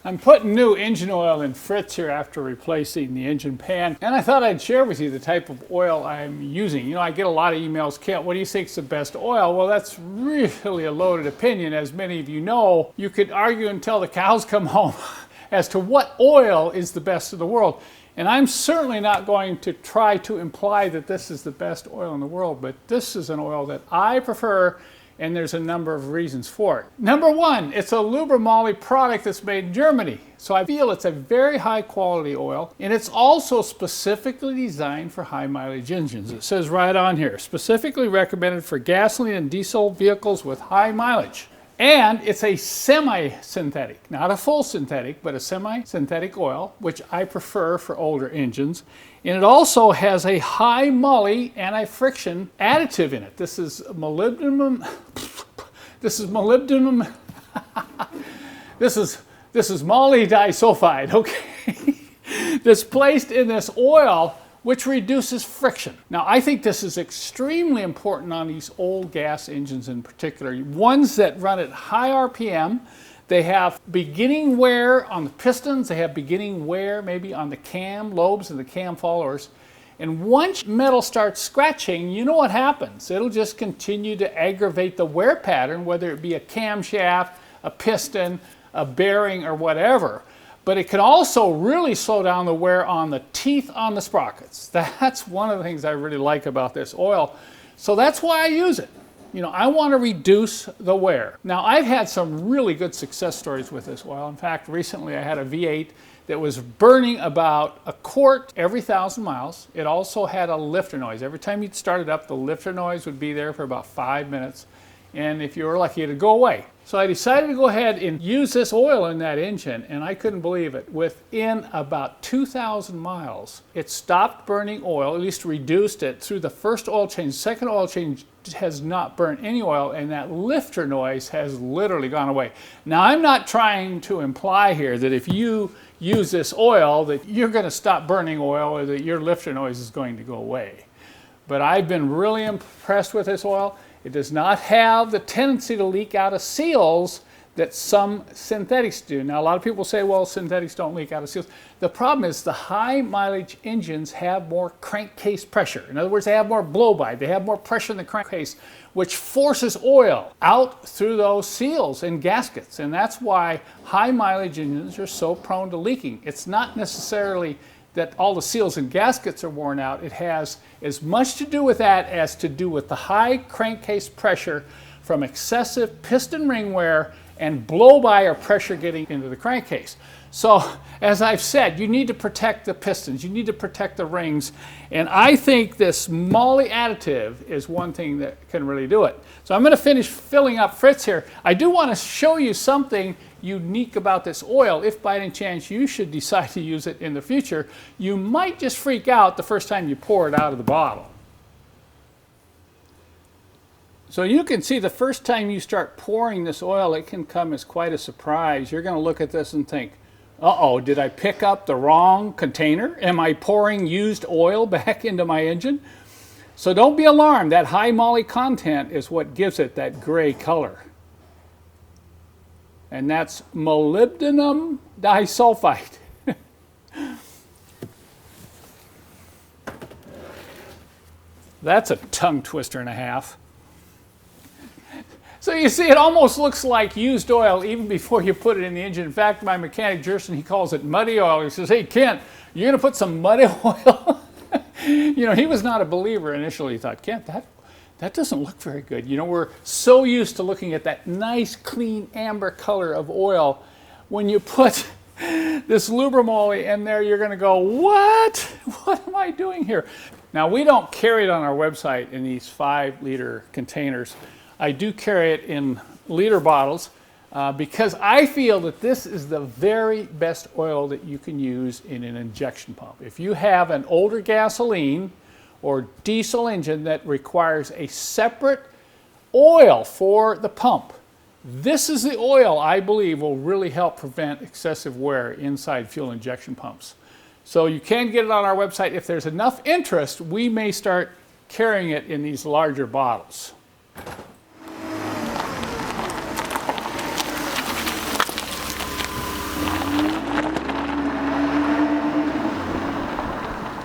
I'm putting new engine oil in Fritz here after replacing the engine pan, and I thought I'd share with you the type of oil I'm using. You know, I get a lot of emails, Kent, what do you think is the best oil? Well, that's really a loaded opinion. As many of you know, you could argue until the cows come home as to what oil is the best in the world. And I'm certainly not going to try to imply that this is the best oil in the world, but this is an oil that I prefer, and there's a number of reasons for it. Number one, it's a Lubrimoly product that's made in Germany. So I feel it's a very high quality oil, and it's also specifically designed for high mileage engines. It says right on here, specifically recommended for gasoline and diesel vehicles with high mileage. And it's a semi-synthetic, not a full synthetic, but a semi-synthetic oil, which I prefer for older engines. And it also has a high moly anti-friction additive in it. This is molybdenum. This is moly disulfide, okay? That's placed in this oil, which reduces friction. Now, I think this is extremely important on these old gas engines in particular, ones that run at high RPM. They have beginning wear on the pistons, they have beginning wear maybe on the cam lobes and the cam followers. And once metal starts scratching, you know what happens. It'll just continue to aggravate the wear pattern, whether it be a camshaft, a piston, a bearing, or whatever. But it can also really slow down the wear on the teeth on the sprockets. That's one of the things I really like about this oil. So that's why I use it. You know, I want to reduce the wear. Now, I've had some really good success stories with this oil. In fact, recently I had a V8 that was burning about a quart every 1,000 miles. It also had a lifter noise. Every time you'd start it up, the lifter noise would be there for about 5 minutes. And if you were lucky, it'd go away. So I decided to go ahead and use this oil in that engine, and I couldn't believe it. Within about 2,000 miles, it stopped burning oil, at least reduced it through the first oil change. Second oil change has not burned any oil, and that lifter noise has literally gone away. Now, I'm not trying to imply here that if you use this oil that you're going to stop burning oil or that your lifter noise is going to go away. But I've been really impressed with this oil. It does not have the tendency to leak out of seals that some synthetics do. Now, a lot of people say, well, synthetics don't leak out of seals. The problem is the high mileage engines have more crankcase pressure. In other words, they have more blow-by. They have more pressure in the crankcase, which forces oil out through those seals and gaskets. And that's why high mileage engines are so prone to leaking. It's not necessarily that all the seals and gaskets are worn out. It has as much to do with that as to do with the high crankcase pressure from excessive piston ring wear and blow-by or pressure getting into the crankcase. So, as I've said, you need to protect the pistons, you need to protect the rings, and I think this moly additive is one thing that can really do it. So I'm going to finish filling up Fritz here. I do want to show you something unique about this oil. If by any chance you should decide to use it in the future, you might just freak out the first time you pour it out of the bottle. So you can see the first time you start pouring this oil, it can come as quite a surprise. You're going to look at this and think, uh-oh, did I pick up the wrong container? Am I pouring used oil back into my engine? So don't be alarmed. That high moly content is what gives it that gray color. And that's molybdenum disulfide. That's a tongue twister and a half. So you see, it almost looks like used oil even before you put it in the engine. In fact, my mechanic, Jerson, he calls it muddy oil. He says, hey, Kent, you're going to put some muddy oil? You know, he was not a believer initially. He thought, Kent, that doesn't look very good. You know, we're so used to looking at that nice, clean, amber color of oil. When you put this Lubrimoly in there, you're going to go, what? What am I doing here? Now, we don't carry it on our website in these 5-liter containers. I do carry it in liter bottles because I feel that this is the very best oil that you can use in an injection pump. If you have an older gasoline or diesel engine that requires a separate oil for the pump, this is the oil I believe will really help prevent excessive wear inside fuel injection pumps. So you can get it on our website. If there's enough interest, we may start carrying it in these larger bottles.